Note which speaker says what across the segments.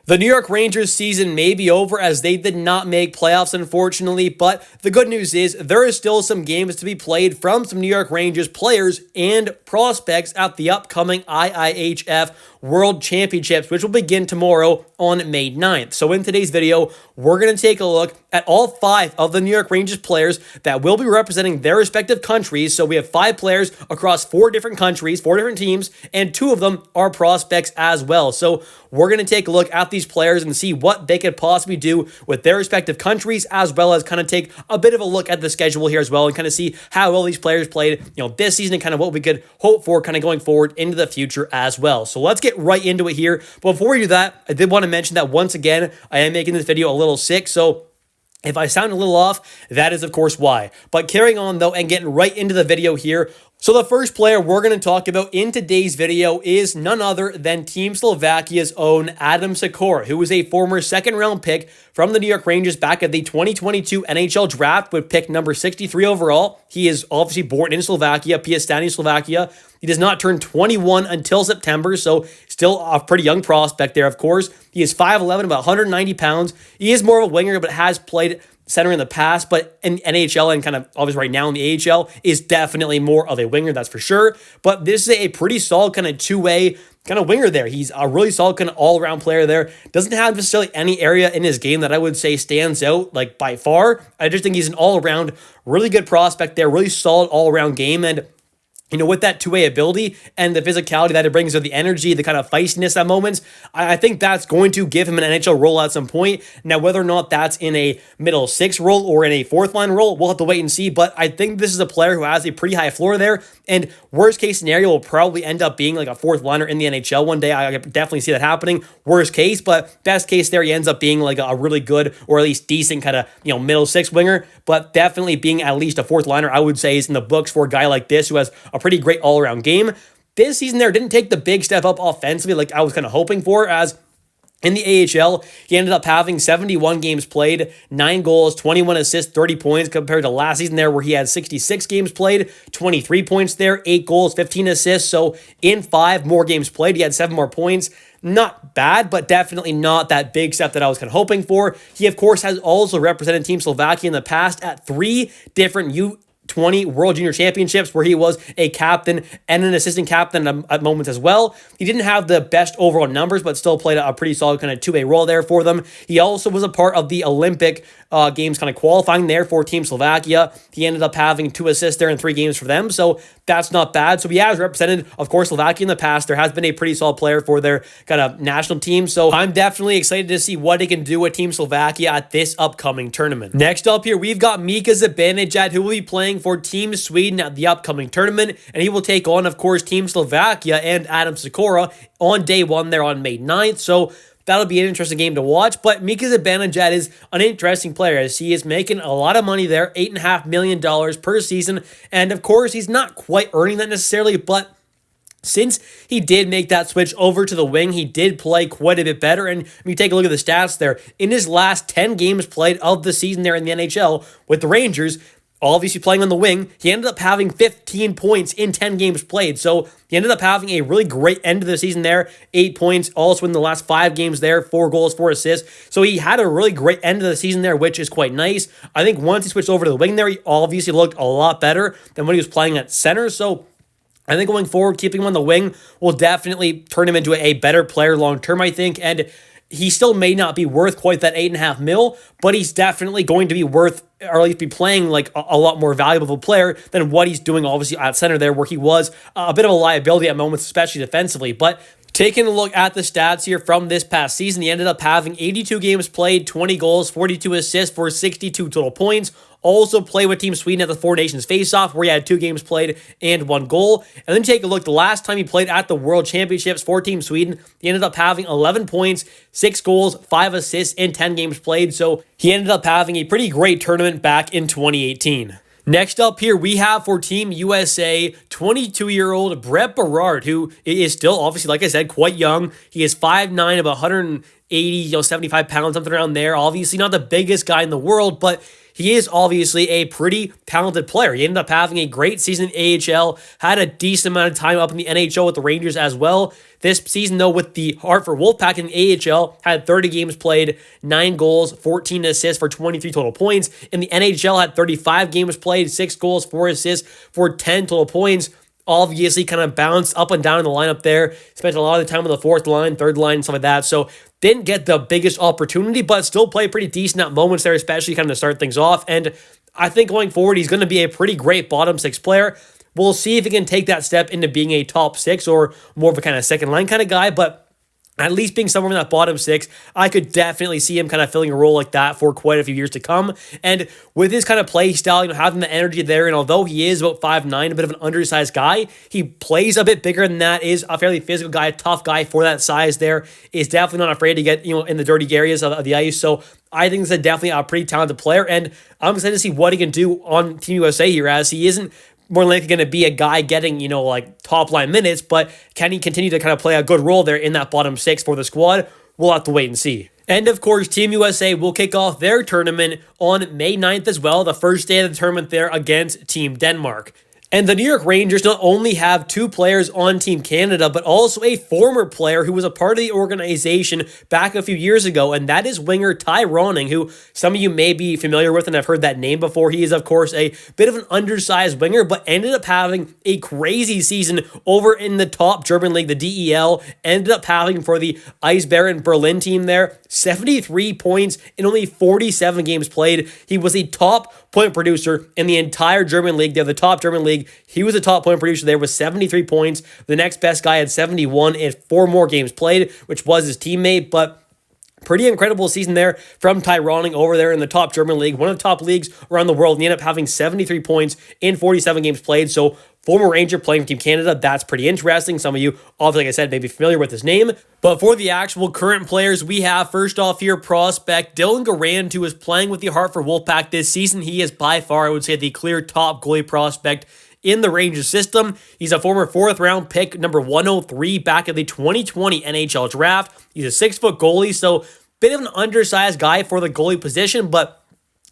Speaker 1: The New York Rangers season may be over as they did not make playoffs, unfortunately, but the good news is there is still some games to be played from some New York Rangers players and prospects at the upcoming IIHF World Championships, which will begin tomorrow on May 9th. So in today's video, we're going to take a look at all 5 of the New York Rangers players that will be representing their respective countries. So we have 5 players across 4 different countries, 4 different teams, and 2 of them are prospects as well. So we're going to take a look at these players and see what they could possibly do with their respective countries, as well as kind of take a bit of a look at the schedule here as well and kind of see how well these players played, this season and kind of what we could hope for kind of going forward into the future as well. So let's get right into it here. But before we do that, I did want to mention that once again, I am making this video a little sick. So if I sound a little off, that is of course why. But carrying on though and getting right into the video here. So the first player we're going to talk about in today's video is none other than Team Slovakia's own Adam Sakura, who was a former second-round pick from the New York Rangers back at the 2022 NHL Draft with pick number 63 overall. He is obviously born in Slovakia, Piastany, Slovakia. He does not turn 21 until September, so still a pretty young prospect there, of course. He is 5'11", about 190 pounds. He is more of a winger, but has played center in the past, but in NHL and kind of obviously right now in the AHL is definitely more of a winger, that's for sure. But this is a pretty solid kind of two-way kind of winger there. He's a really solid kind of all-around player there. Doesn't have necessarily any area in his game that I would say stands out like by far. I just think he's an all-around really good prospect there, really solid all-around game. And with that two-way ability and the physicality that it brings, or the energy, the kind of feistiness at moments, I think that's going to give him an NHL role at some point. Now, whether or not that's in a middle 6 role or in a 4th-line role, we'll have to wait and see. But I think this is a player who has a pretty high floor there. And worst-case scenario will probably end up being like a 4th-liner in the NHL one day. I definitely see that happening. Worst case, but best case there, he ends up being like a really good or at least decent kind of, middle 6 winger. But definitely being at least a 4th-liner, I would say, is in the books for a guy like this who has a pretty great all-around game. This season there didn't take the big step up offensively like I was kind of hoping for, as in the AHL, he ended up having 71 games played, 9 goals, 21 assists, 30 points, compared to last season there where he had 66 games played, 23 points there, 8 goals, 15 assists. So in 5 more games played, he had 7 more points. Not bad, but definitely not that big step that I was kind of hoping for. He, of course, has also represented Team Slovakia in the past at 3 different U20 World Junior Championships where he was a captain and an assistant captain at moments as well. He didn't have the best overall numbers, but still played a pretty solid kind of two-way role there for them. He also was a part of the Olympic games kind of qualifying there for Team Slovakia. He ended up having 2 assists there in 3 games for them, so that's not bad. So he has represented, of course, Slovakia in the past. There has been a pretty solid player for their kind of national team, so I'm definitely excited to see what he can do with Team Slovakia at this upcoming tournament. Next up here, we've got Mika Zibanejad, who will be playing for Team Sweden at the upcoming tournament, and he will take on, of course, Team Slovakia and Adam Sakura on day 1 there on May 9th. So that'll be an interesting game to watch. But Mika Zibanejad is an interesting player as he is making a lot of money there, $8.5 million per season. And of course, he's not quite earning that necessarily, but since he did make that switch over to the wing, he did play quite a bit better. And when you take a look at the stats there, in his last 10 games played of the season there in the NHL with the Rangers, obviously playing on the wing, he ended up having 15 points in 10 games played. So he ended up having a really great end of the season there, 8 points, also in the last 5 games there, 4 goals, 4 assists. So he had a really great end of the season there, which is quite nice. I think once he switched over to the wing there, he obviously looked a lot better than when he was playing at center. So I think going forward, keeping him on the wing will definitely turn him into a better player long-term, I think. And he still may not be worth quite that $8.5 million, but he's definitely going to be worth, or at least be playing like a lot more valuable of a player than what he's doing obviously at center there, where he was a bit of a liability at moments, especially defensively. But taking a look at the stats here from this past season, he ended up having 82 games played, 20 goals, 42 assists for 62 total points. Also played with Team Sweden at the Four Nations Face-Off, where he had 2 games played and 1 goal. And then take a look, the last time he played at the World Championships for Team Sweden, he ended up having 11 points, 6 goals, 5 assists in 10 games played. So he ended up having a pretty great tournament back in 2018. Next up here, we have for Team USA, 22-year-old Brett Berard, who is still, obviously, like I said, quite young. He is 5'9", about 180, 75 pounds, something around there. Obviously not the biggest guy in the world, but he is obviously a pretty talented player. He ended up having a great season in AHL, had a decent amount of time up in the NHL with the Rangers as well. This season, though, with the Hartford Wolfpack in AHL, had 30 games played, 9 goals, 14 assists for 23 total points. In the NHL, had 35 games played, 6 goals, 4 assists for 10 total points. Obviously, kind of bounced up and down in the lineup there. Spent a lot of the time on the fourth line, third line, and stuff like that. So didn't get the biggest opportunity, but still played pretty decent at moments there, especially kind of to start things off. And I think going forward, he's going to be a pretty great bottom six player. We'll see if he can take that step into being a top six or more of a kind of second line kind of guy, but at least being somewhere in that bottom six, I could definitely see him kind of filling a role like that for quite a few years to come. And with his kind of play style, having the energy there, and although he is about 5'9", a bit of an undersized guy, he plays a bit bigger than that, is a fairly physical guy, tough guy for that size there, is definitely not afraid to get, in the dirty areas of the ice. So I think he's definitely a pretty talented player, and I'm excited to see what he can do on Team USA here, as he isn't more likely going to be a guy getting, like top line minutes, but can he continue to kind of play a good role there in that bottom six for the squad? We'll have to wait and see. And of course, Team USA will kick off their tournament on May 9th as well, the first day of the tournament there against Team Denmark. And the New York Rangers not only have 2 players on Team Canada, but also a former player who was a part of the organization back a few years ago, and that is winger Ty Ronning, who some of you may be familiar with and have heard that name before. He is, of course, a bit of an undersized winger, but ended up having a crazy season over in the top German league, the DEL. Ended up having for the Eisbären Berlin team there 73 points in only 47 games played. He was the top point producer in the entire German league. They're the top German league. He was a top point producer there with 73 points. The next best guy had 71 in 4 more games played, which was his teammate, but pretty incredible season there from Ty Ronning over there in the top German league, one of the top leagues around the world. And he ended up having 73 points in 47 games played. So former Ranger playing for Team Canada, that's pretty interesting. Some of you, obviously, like I said, may be familiar with his name. But for the actual current players, we have first off here prospect Dylan Garand, who is playing with the Hartford Wolfpack this season. He is by far, I would say, the clear top goalie prospect in the Rangers system. He's a former 4th round pick, number 103 back at the 2020 NHL draft. He's a 6-foot goalie, so bit of an undersized guy for the goalie position, but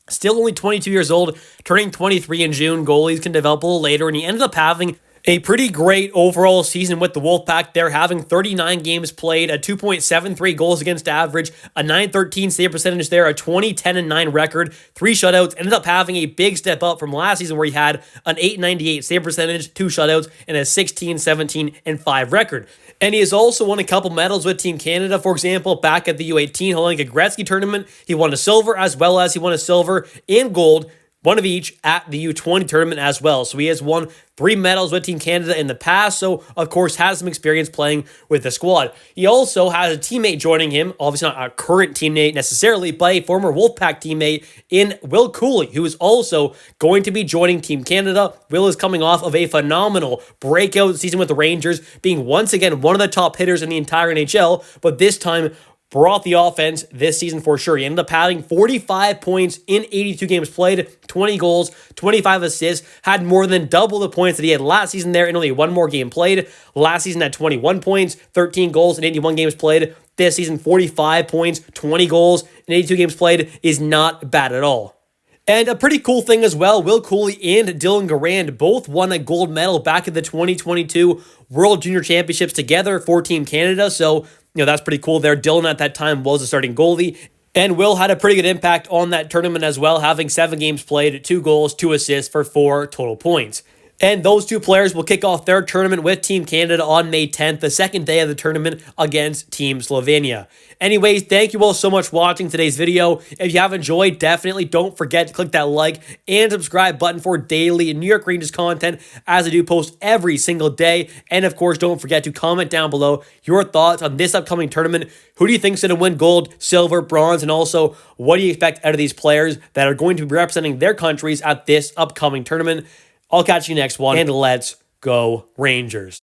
Speaker 1: still only 22 years old, turning 23 in June. Goalies can develop a little later, and he ended up having a pretty great overall season with the Wolfpack. They're having 39 games played, a 2.73 goals against average, a .913 save percentage there, a 20-10-9 record, 3 shutouts. Ended up having a big step up from last season where he had an .898 save percentage, 2 shutouts, and a 16-17-5 record. And he has also won a couple medals with Team Canada. For example, back at the U18 Holding Gretzky tournament, he won a silver, as well as he won a silver and gold, one of each at the U20 tournament as well. So he has won 3 medals with Team Canada in the past, so of course has some experience playing with the squad. He also has a teammate joining him, obviously not a current teammate necessarily, but a former Wolfpack teammate in Will Coulie, who is also going to be joining Team Canada. Will is coming off of a phenomenal breakout season with the Rangers, being once again one of the top hitters in the entire NHL, but this time brought the offense this season for sure. He ended up having 45 points in 82 games played, 20 goals, 25 assists, had more than double the points that he had last season there in only 1 more game played. Last season had 21 points, 13 goals in 81 games played. This season, 45 points, 20 goals in 82 games played is not bad at all. And a pretty cool thing as well, Will Coulie and Dylan Garand both won a gold medal back at the 2022 World Junior Championships together for Team Canada. So, that's pretty cool there. Dylan at that time was a starting goalie. And Will had a pretty good impact on that tournament as well, having 7 games played, 2 goals, 2 assists for 4 total points. And those 2 players will kick off their tournament with Team Canada on May 10th, the second day of the tournament against Team Slovenia. Anyways, thank you all so much for watching today's video. If you have enjoyed, definitely don't forget to click that like and subscribe button for daily New York Rangers content, as I do post every single day. And of course, don't forget to comment down below your thoughts on this upcoming tournament. Who do you think is going to win gold, silver, bronze, and also what do you expect out of these players that are going to be representing their countries at this upcoming tournament? I'll catch you next one, and let's go Rangers.